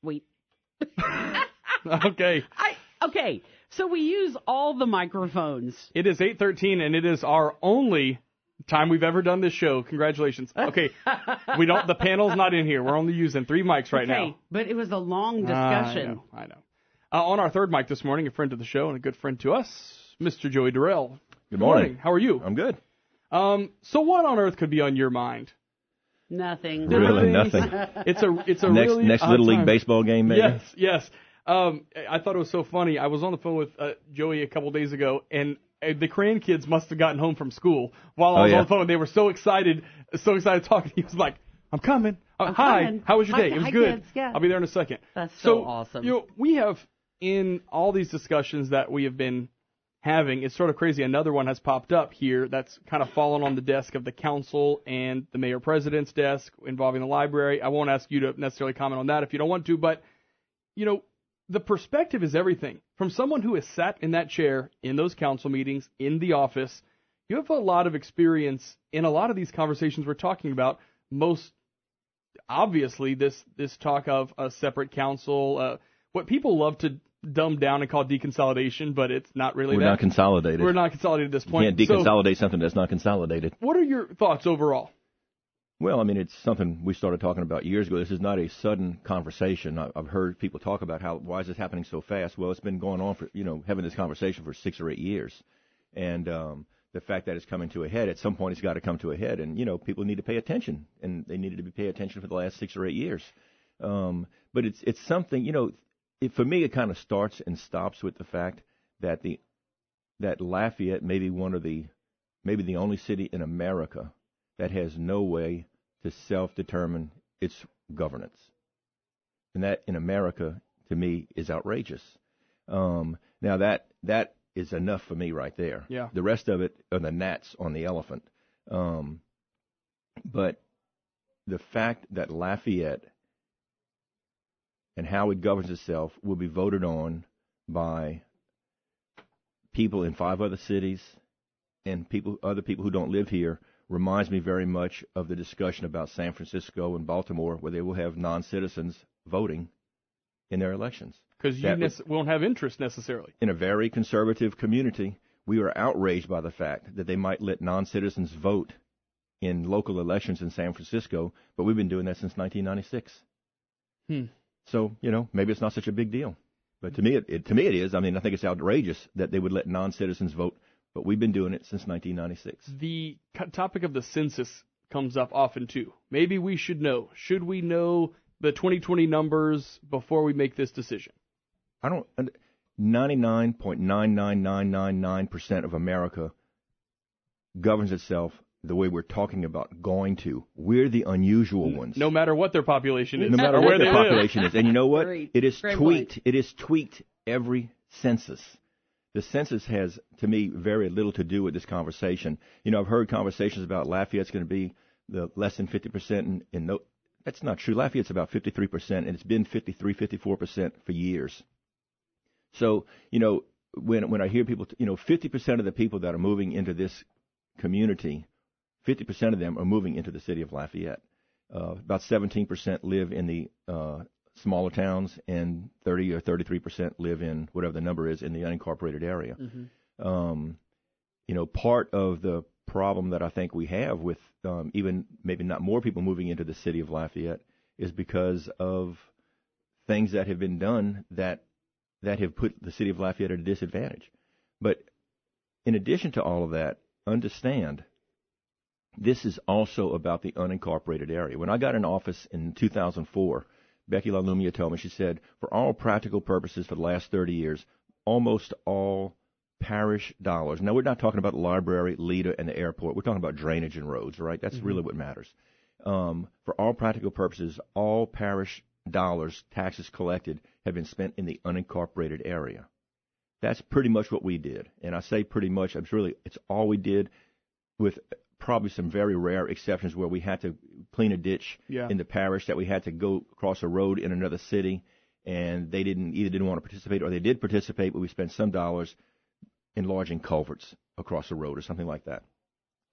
Wait. Okay. Okay, so we use all the microphones. It is 8:13, and it is our only time we've ever done this show. Congratulations. Okay, the panel's not in here. We're only using 3 mics right now. But it was a long discussion. I know. On our third mic this morning, a friend of the show and a good friend to us, Mr. Joey Durel. Good morning. How are you? I'm good. So what on earth could be on your mind? Nothing. Really, nothing. It's a next really next Little League baseball game, maybe? Yes. I thought it was so funny. I was on the phone with Joey a couple days ago, and the Cran kids must have gotten home from school. While I was on the phone, they were so excited talking. He was like, I'm coming. I'm hi. coming. How was your day? It was Hi, good. kids. Yeah. I'll be there in a second. That's so awesome. We have, in all these discussions that we have been having, it's sort of crazy. Another one has popped up here that's kind of fallen on the desk of the council and the mayor-president's desk involving the library. I won't ask you to necessarily comment on that if you don't want to, but, the perspective is everything. From someone who has sat in that chair, in those council meetings, in the office, you have a lot of experience in a lot of these conversations we're talking about. Most obviously, this talk of a separate council, what people love to dumb down and call deconsolidation, but it's not really that. We're not consolidated. We're not consolidated at this point. You can't deconsolidate something that's not consolidated. What are your thoughts overall? Well, I mean, it's something we started talking about years ago. This is not a sudden conversation. I've heard people talk about why is this happening so fast? Well, it's been going on for, having this conversation for 6 or 8 years. And the fact that it's coming to a head, at some point it's got to come to a head. And, people need to pay attention. And they needed to pay attention for the last 6 or 8 years. But it's something, for me, it kind of starts and stops with the fact that that Lafayette may be maybe the only city in America that has no way to self-determine its governance. And that, in America, to me, is outrageous. Now, that is enough for me right there. Yeah. The rest of it are the gnats on the elephant. But the fact that Lafayette and how it governs itself will be voted on by people in 5 other cities and other people who don't live here reminds me very much of the discussion about San Francisco and Baltimore, where they will have non-citizens voting in their elections. Because you won't have interest necessarily. In a very conservative community, we are outraged by the fact that they might let non-citizens vote in local elections in San Francisco, but we've been doing that since 1996. So, maybe it's not such a big deal. But to me, it is. I mean, I think it's outrageous that they would let non-citizens vote. But we've been doing it since 1996. The topic of the census comes up often, too. Maybe we should know. Should we know the 2020 numbers before we make this decision? 99.99999% of America governs itself the way we're talking about going to. We're the unusual ones. No matter what their population is. No matter what their population is. And you know what? Great. It is Great tweaked. point. It is tweaked every census. The census has, to me, very little to do with this conversation. I've heard conversations about Lafayette's going to be the less than 50%. That's not true. Lafayette's about 53%, and it's been 53, 54% for years. So, when I hear people, 50% of the people that are moving into this community, 50% of them are moving into the city of Lafayette. About 17% live in the smaller towns, and 30 or 33% live in whatever the number is in the unincorporated area. Mm-hmm. Part of the problem that I think we have with even maybe not more people moving into the city of Lafayette is because of things that have been done that have put the city of Lafayette at a disadvantage. But in addition to all of that, understand this is also about the unincorporated area. When I got in office in 2004, Becky LaLumia told me, she said, for all practical purposes for the last 30 years, almost all parish dollars. Now, we're not talking about the library, LEDA, and the airport. We're talking about drainage and roads, right? That's really what matters. For all practical purposes, all parish dollars, taxes collected, have been spent in the unincorporated area. That's pretty much what we did. And I say pretty much, it's all we did, with probably some very rare exceptions where we had to clean a ditch in the parish, that we had to go across a road in another city, and they didn't want to participate, or they did participate, but we spent some dollars enlarging culverts across the road or something like that.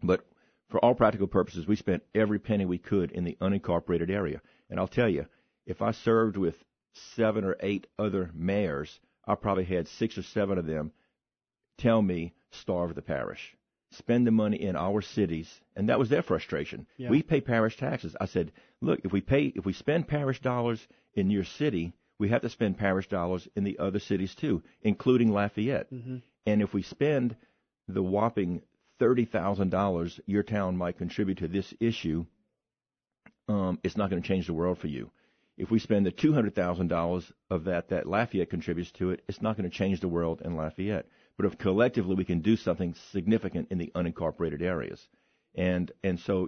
But for all practical purposes, we spent every penny we could in the unincorporated area. And I'll tell you, if I served with 7 or 8 other mayors, I probably had 6 or 7 of them tell me, starve the parish. Spend the money in our cities, and that was their frustration. Yeah. We pay parish taxes. I said, look, if we spend parish dollars in your city, we have to spend parish dollars in the other cities too, including Lafayette. Mm-hmm. And if we spend the whopping $30,000 your town might contribute to this issue, it's not going to change the world for you. If we spend the $200,000 of that Lafayette contributes to it, it's not going to change the world in Lafayette. But if collectively we can do something significant in the unincorporated areas. And so,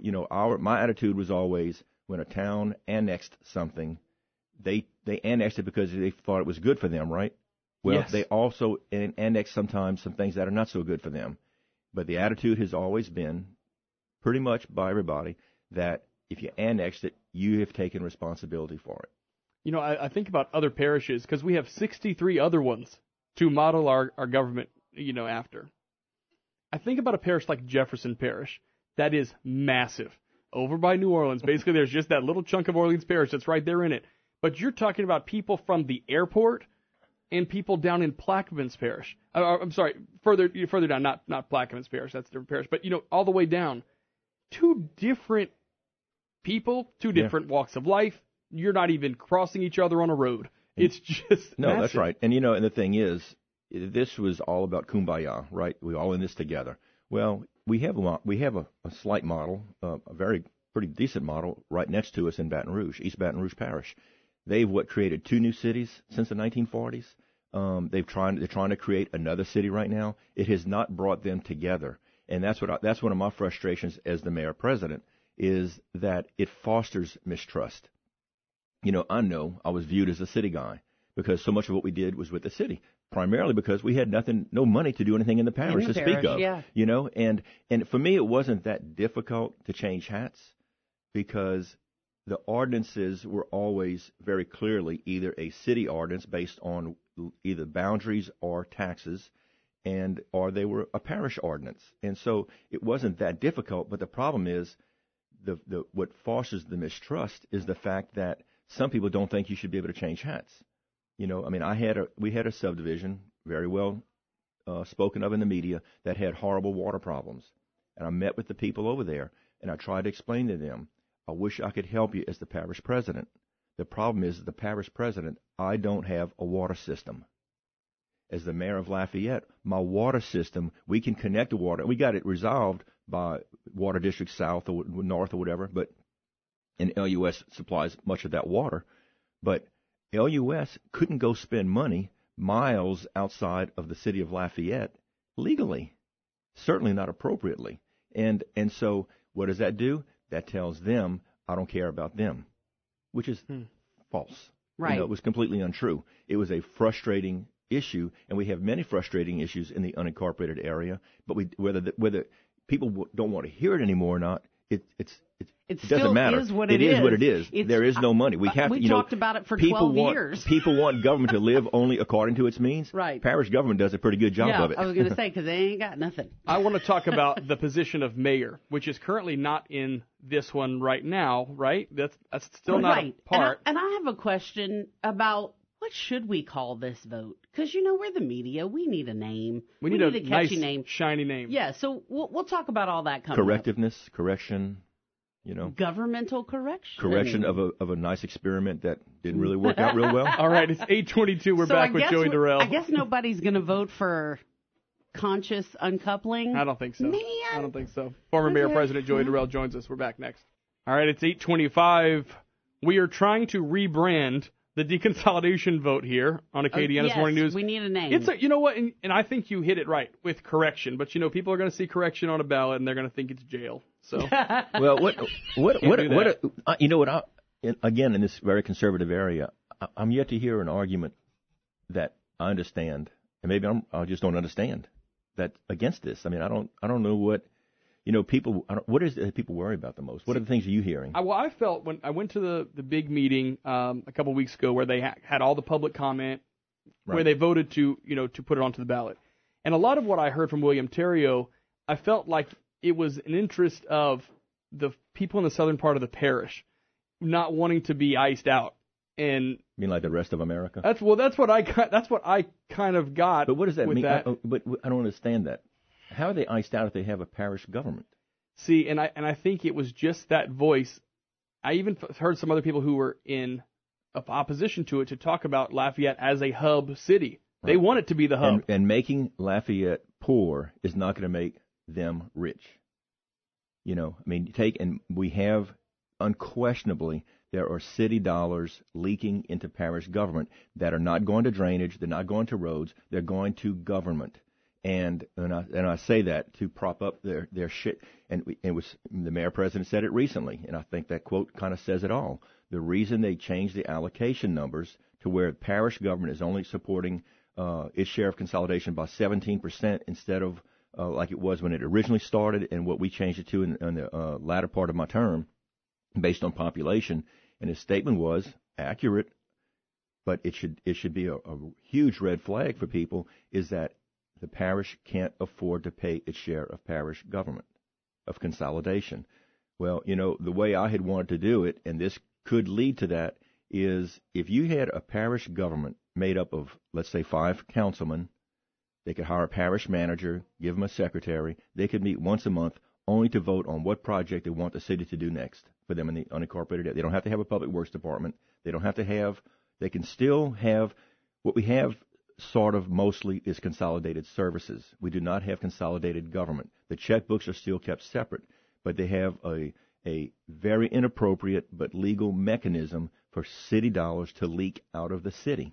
my attitude was always when a town annexed something, they annexed it because they thought it was good for them, right? Well, yes. They also annex sometimes some things that are not so good for them. But the attitude has always been, pretty much by everybody, that if you annexed it, you have taken responsibility for it. I think about other parishes because we have 63 other ones to model our government, after. I think about a parish like Jefferson Parish that is massive. Over by New Orleans, basically there's just that little chunk of Orleans Parish that's right there in it. But you're talking about people from the airport and people down in Plaquemines Parish. I'm sorry, further down, not Plaquemines Parish, that's a different parish. But, all the way down. 2 different people, 2 different walks of life. You're not even crossing each other on a road. It's just No, massive. That's right. And, and the thing is, this was all about kumbaya, right? We're all in this together. Well, we have a slight model, a pretty decent model right next to us in Baton Rouge, East Baton Rouge Parish. They've created 2 new cities since the 1940s. They're trying to create another city right now. It has not brought them together, and that's one of my frustrations as the mayor president is that it fosters mistrust. I know I was viewed as a city guy because so much of what we did was with the city, primarily because we had no money to do anything in the parish to speak of. Yeah. And for me it wasn't that difficult to change hats because the ordinances were always very clearly either a city ordinance based on either boundaries or taxes, or they were a parish ordinance. And so it wasn't that difficult. But the problem is, what fosters the mistrust is the fact that some people don't think you should be able to change hats. We had a subdivision very well spoken of in the media that had horrible water problems, and I met with the people over there and I tried to explain to them, I wish I could help you as the parish president. The problem is, the parish president, I don't have a water system. As the mayor of Lafayette, my water system, we can connect the water. We got it resolved by Water District South or North or whatever, and LUS supplies much of that water. But LUS couldn't go spend money miles outside of the city of Lafayette legally, certainly not appropriately. And so what does that do? That tells them I don't care about them, which is false. Right. It was completely untrue. It was a frustrating issue, and we have many frustrating issues in the unincorporated area. But whether people don't want to hear it anymore or not, it doesn't matter. Is what it is what it is. It's, there is no money. We talked about it for 12 years. People want government to live only according to its means. Right. Parish government does a pretty good job of it. I was going to say, because they ain't got nothing. I want to talk about the position of mayor, which is currently not in this one right now, right? That's still not a part. And I have a question about what should we call this vote? Because, we're the media. We need a name. We need a catchy nice, name. shiny name. Yeah, so we'll talk about all that coming Correctiveness, correction. Governmental correction. Correction of a nice experiment that didn't really work out real well. All right, it's 8:22. We're back with Joey Durel. I guess nobody's going to vote for conscious uncoupling. I don't think so. Man. I don't think so. Former Mayor President Joey Durel joins us. We're back next. All right, it's 8:25. We are trying to rebrand the deconsolidation vote here on Acadiana's Morning News. We need a name. It's you know what, and I think you hit it right with correction. But people are going to see correction on a ballot and they're going to think it's jail. So well, again, in this very conservative area, I'm yet to hear an argument that I understand, and maybe I just don't understand that against this. I don't know what. What is it that people worry about the most? What are the things are you hearing? Well, I felt when I went to the big meeting a couple weeks ago where they had all the public comment, where they voted to put it onto the ballot. And a lot of what I heard from William Terrio, I felt like it was an interest of the people in the southern part of the parish not wanting to be iced out. And You mean like the rest of America? that's what I kind of got. But what does that with mean? That. But I don't understand that. How are they iced out if they have a parish government? See, and I think it was just that voice. I even heard some other people who were in opposition to it to talk about Lafayette as a hub city. Right. They want it to be the hub. And making Lafayette poor is not going to make them rich. You know, I mean, we have unquestionably there are city dollars leaking into parish government that are not going to drainage, they're not going to roads, they're going to government. And I say that to prop up their shit. And it was the mayor president said it recently, and I think that quote kind of says it all. The reason they changed the allocation numbers to where parish government is only supporting its share of consolidation by 17% instead of like it was when it originally started, and what we changed it to in the latter part of my term, based on population. And his statement was accurate, but it should be a huge red flag for people, is that the parish can't afford to pay its share of parish government, of consolidation. Well, you know, the way I had wanted to do it, and this could lead to that, is if you had a parish government made up of, let's say, 5 councilmen, they could hire a parish manager, give them a secretary, they could meet once a month only to vote on what project they want the city to do next for them in the unincorporated area. They don't have to have a public works department. They can still have, what we have sort of mostly is consolidated services. We do not have consolidated government. The checkbooks are still kept separate, but they have a very inappropriate but legal mechanism for city dollars to leak out of the city.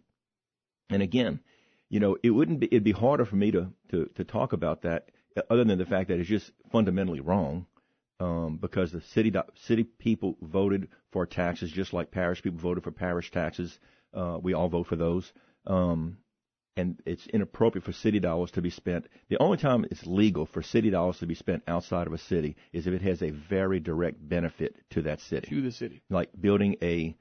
And again, you know, it'd be harder for me to talk about that other than the fact that it's just fundamentally wrong, because the city people voted for taxes just like parish people voted for parish taxes. We all vote for those. And it's inappropriate for city dollars to be spent. The only time it's legal for city dollars to be spent outside of a city is if it has a very direct benefit to that city. To the city. Like building a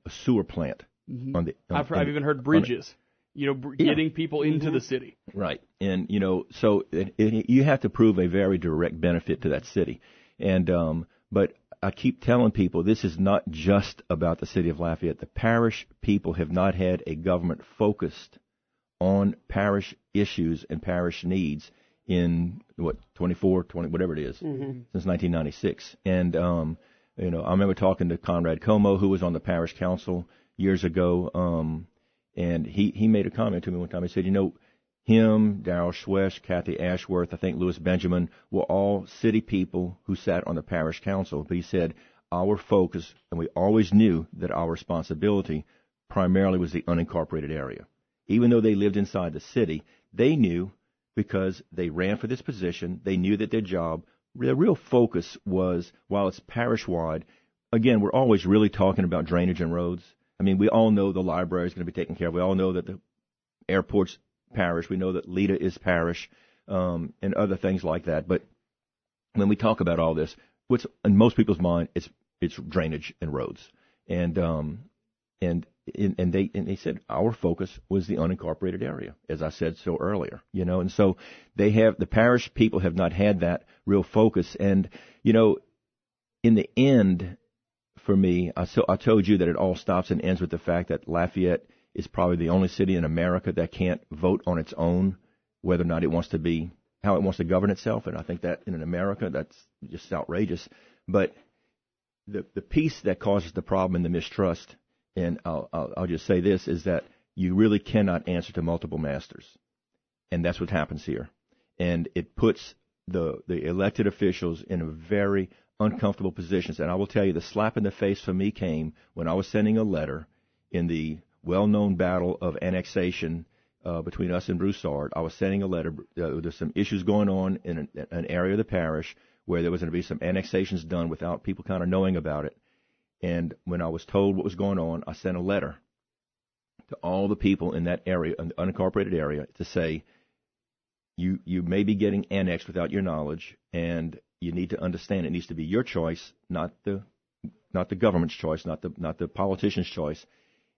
sewer plant. Mm-hmm. I've even heard bridges. Getting people into the city. Right. And, you know, so you have to prove a very direct benefit to that city. And but I keep telling people this is not just about the city of Lafayette. The parish people have not had a government focused on parish issues and parish needs in, 20, whatever it is, since 1996. And, you know, I remember talking to Conrad Como, who was on the parish council years ago, and he made a comment to me one time. He said, you know, him, Darrell Schwesh, Kathy Ashworth, I think Louis Benjamin, were all city people who sat on the parish council. But he said, our focus, and we always knew that our responsibility primarily was the unincorporated area. Even though they lived inside the city, they knew, because they ran for this position, they knew that their real focus was, while it's parish-wide, again, we're always really talking about drainage and roads. I mean, we all know the library is going to be taken care of. We all know that the airport's parish. We know that Lita is parish, and other things like that. But when we talk about all this, what's in most people's mind, it's drainage and roads. And they said our focus was the unincorporated area, as I said so earlier, you know, and so the parish people have not had that real focus. And, you know, in the end, for me, I told you that it all stops and ends with the fact that Lafayette is probably the only city in America that can't vote on its own whether or not it wants to be, how it wants to govern itself. And I think that in America, that's just outrageous. But the piece that causes the problem and the mistrust, and I'll just say this, is that you really cannot answer to multiple masters. And that's what happens here. And it puts the elected officials in a very uncomfortable positions. And I will tell you, the slap in the face for me came when I was sending a letter in the well-known battle of annexation between us and Broussard. I was sending a letter. There's some issues going on in an area of the parish where there was going to be some annexations done without people kind of knowing about it. And when I was told what was going on, I sent a letter to all the people in that area, in the unincorporated area, to say, you may be getting annexed without your knowledge, and you need to understand it needs to be your choice, not the government's choice, not the politician's choice.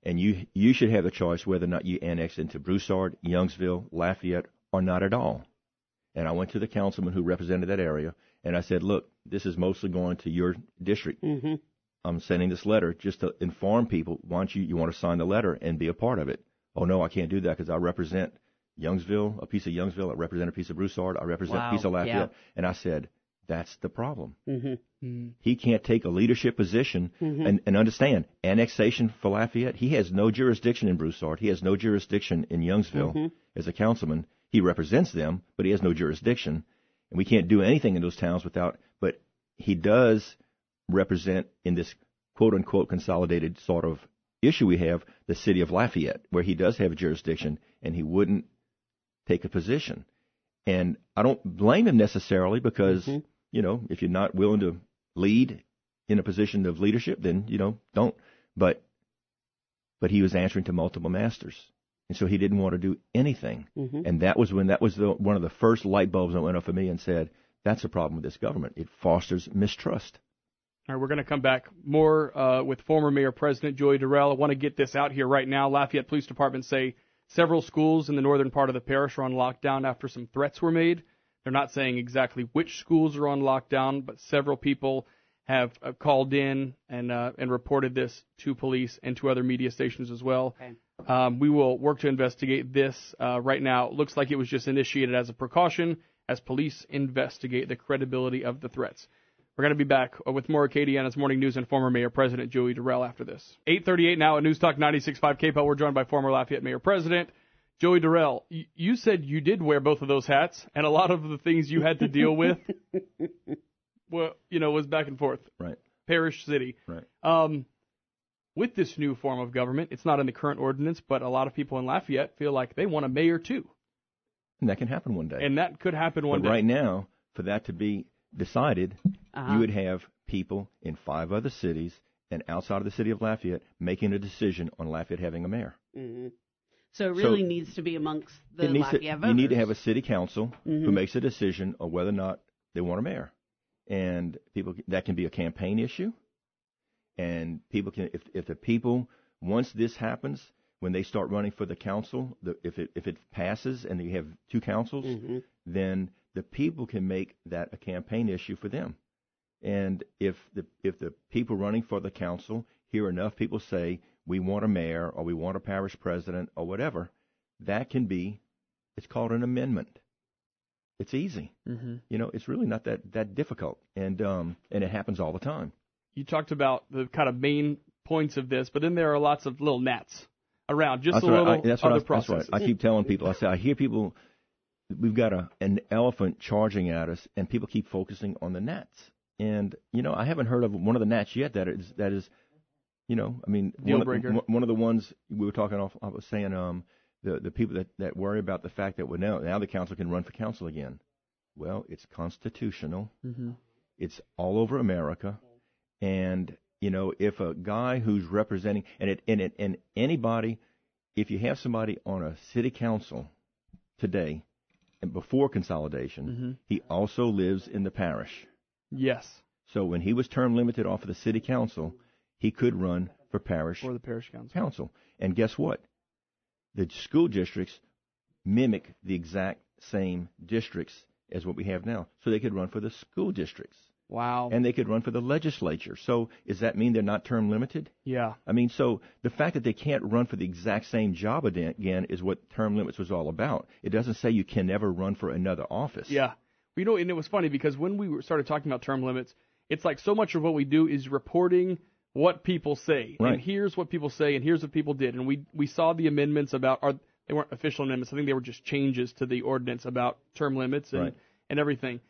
And you should have the choice whether or not you annex into Broussard, Youngsville, Lafayette, or not at all. And I went to the councilman who represented that area, and I said, look, this is mostly going to your district. Mm-hmm. I'm sending this letter just to inform people. You want to sign the letter and be a part of it? Oh no, I can't do that because I represent Youngsville, a piece of Youngsville. I represent a piece of Broussard. I represent a piece of Lafayette. Yeah. And I said, that's the problem. He can't take a leadership position and understand annexation for Lafayette. He has no jurisdiction in Broussard. He has no jurisdiction in Youngsville as a councilman. He represents them, but he has no jurisdiction. And we can't do anything in those towns without, but he does represent in this quote-unquote consolidated sort of issue we have, the city of Lafayette, where he does have jurisdiction, and he wouldn't take a position. And I don't blame him necessarily because, if you're not willing to lead in a position of leadership, then, don't. But he was answering to multiple masters. And so he didn't want to do anything. And that was one of the first light bulbs that went off for me and said, that's a problem with this government. It fosters mistrust. All right, we're going to come back more with former Mayor President Joey Durel. I want to get this out here right now. Lafayette Police Department say several schools in the northern part of the parish are on lockdown after some threats were made. They're not saying exactly which schools are on lockdown, but several people have called in and reported this to police and to other media stations as well. Okay. We will work to investigate this right now. It looks like it was just initiated as a precaution as police investigate the credibility of the threats. We're going to be back with more Acadiana's Morning News and former Mayor President Joey Durel after this. 8:38 now at News Talk 96.5 KPEL. We're joined by former Lafayette Mayor President Joey Durel. You said you did wear both of those hats, and a lot of the things you had to deal with, was back and forth. Right. Parish, city. Right. With this new form of government, it's not in the current ordinance, but a lot of people in Lafayette feel like they want a mayor too. And that can happen one day. And that could happen one day. But right now, for that to be decided, you would have people in 5 other cities and outside of the city of Lafayette making a decision on Lafayette having a mayor. So it really needs to be amongst the Lafayette voters. You need to have a city council who makes a decision on whether or not they want a mayor. And that can be a campaign issue. And people can, if the people, once this happens, when they start running for the council, if it passes and you have 2 councils, then the people can make that a campaign issue for them. And if the people running for the council hear enough people say, we want a mayor or we want a parish president or whatever, that can be, it's called an amendment. It's easy. It's really not that difficult. And it happens all the time. You talked about the kind of main points of this, but then there are lots of little gnats around, just that's a little other That's processes. right. I keep telling people, I hear people, we've got an elephant charging at us, and people keep focusing on the gnats. And, I haven't heard of one of the gnats yet that is deal breaker. One of the ones we were talking off, I was saying, the people that worry about the fact that now the council can run for council again. Well, it's constitutional. It's all over America. And, if a guy who's representing, and anybody, if you have somebody on a city council today, and before consolidation, he also lives in the parish. Yes. So when he was term limited off of the city council, he could run for parish or the parish council. And guess what? The school districts mimic the exact same districts as what we have now. So they could run for the school districts. Wow. And they could run for the legislature. So does that mean they're not term limited? Yeah. So the fact that they can't run for the exact same job again is what term limits was all about. It doesn't say you can never run for another office. Yeah. And it was funny because when we started talking about term limits, it's like so much of what we do is reporting what people say. Right. And here's what people say, and here's what people did. And we saw the amendments they weren't official amendments. I think they were just changes to the ordinance about term limits and everything.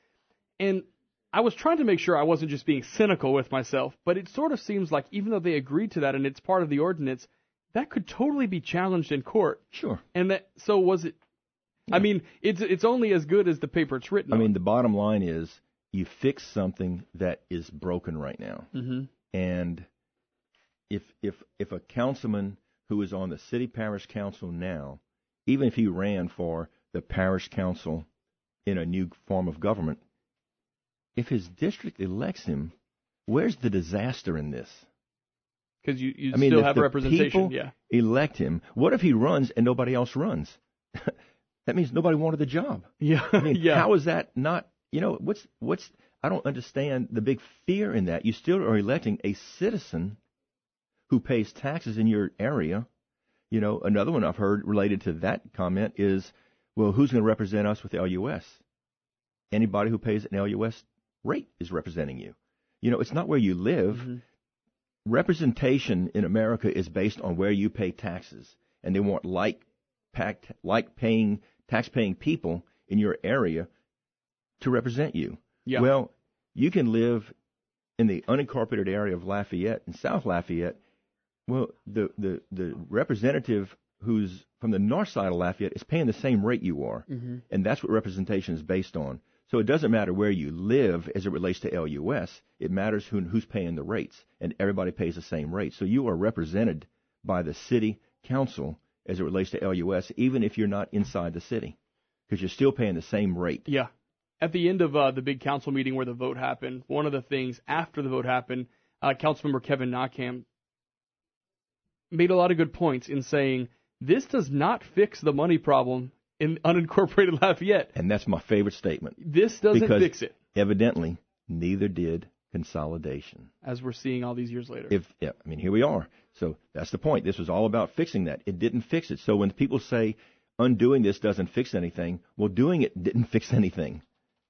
And I was trying to make sure I wasn't just being cynical with myself, but it sort of seems like even though they agreed to that and it's part of the ordinance, that could totally be challenged in court. Sure. And so was it? Yeah. It's only as good as the paper it's written on. The bottom line is you fix something that is broken right now. And if a councilman who is on the city parish council now, even if he ran for the parish council in a new form of government, if his district elects him, where's the disaster in this? Because you still have representation. People elect him. What if he runs and nobody else runs? That means nobody wanted the job. Yeah. How is that not? I don't understand the big fear in that. You still are electing a citizen who pays taxes in your area. You know, another one I've heard related to that comment is, well, who's going to represent us with LUS? Anybody who pays an LUS rate is representing you. You know, it's not where you live. Mm-hmm. Representation in America is based on where you pay taxes, and they want tax-paying people in your area to represent you. Yeah. Well, you can live in the unincorporated area of Lafayette and South Lafayette. Well, the representative who's from the north side of Lafayette is paying the same rate you are, mm-hmm. and that's what representation is based on. So it doesn't matter where you live as it relates to LUS. It matters who's paying the rates, and everybody pays the same rate. So you are represented by the city council as it relates to LUS, even if you're not inside the city, because you're still paying the same rate. Yeah. At the end of the big council meeting where the vote happened, one of the things after the vote happened, Councilmember Kevin Knockham made a lot of good points in saying this does not fix the money problem in unincorporated Lafayette. And that's my favorite statement. This doesn't fix it. Evidently, neither did consolidation. As we're seeing all these years later. Here we are. So that's the point. This was all about fixing that. It didn't fix it. So when people say undoing this doesn't fix anything, well, doing it didn't fix anything.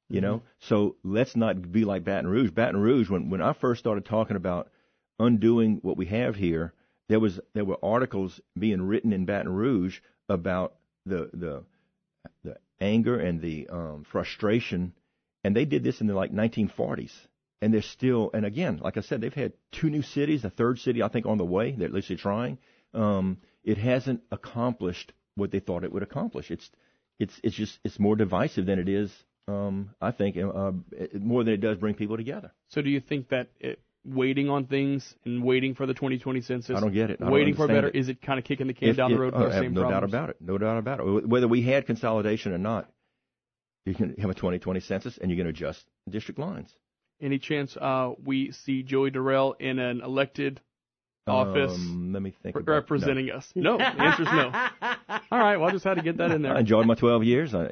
You know? So let's not be like Baton Rouge. Baton Rouge, when I first started talking about undoing what we have here, there were articles being written in Baton Rouge about the anger and the frustration, and they did this in the 1940s, and they're still. And again, like I said, they've had 2 new cities, a 3rd city I think on the way. They're at least trying. It hasn't accomplished what they thought it would accomplish. It's more divisive than it is. I think more than it does bring people together. So do you think that waiting on things and waiting for the 2020 census, I don't get it. Waiting for better, is it kind of kicking the can down the road for the same problems? No doubt about it. Whether we had consolidation or not, you can have a 2020 census and you can adjust district lines. Any chance we see Joey Durel in an elected office let me think representing us? No, the answer's no. All right, well, I just had to get that in there. I enjoyed my 12 years. I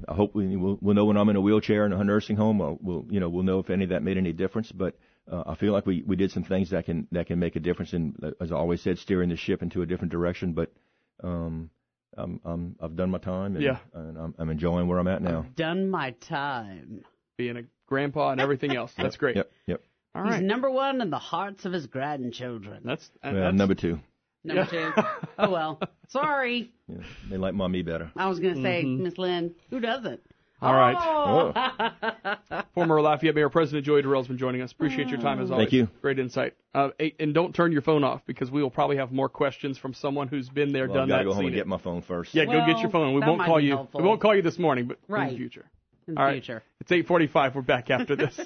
hope we'll know when I'm in a wheelchair in a nursing home. We'll know if any of that made any difference. But I feel like we did some things that can make a difference in, as I always said, steering the ship into a different direction. But I've done my time, and I'm enjoying where I'm at now. I've done my time. Being a grandpa and everything else. That's great. Yep. All right. He's number 1 in the hearts of his grandchildren. That's number 2. Number 2. Oh, well. Sorry. Yeah, they like Mommy better. I was going to say, Miss Lynn, who doesn't? All right. Former Lafayette Mayor President Joey Durel's been joining us. Appreciate your time as always. Thank you. Great insight. And don't turn your phone off, because we will probably have more questions from someone who's been there, done that. I've got to go home and get my phone first. Yeah, go get your phone. We won't call you. We won't call you this morning, but in the future. In the future. It's 8:45. We're back after this.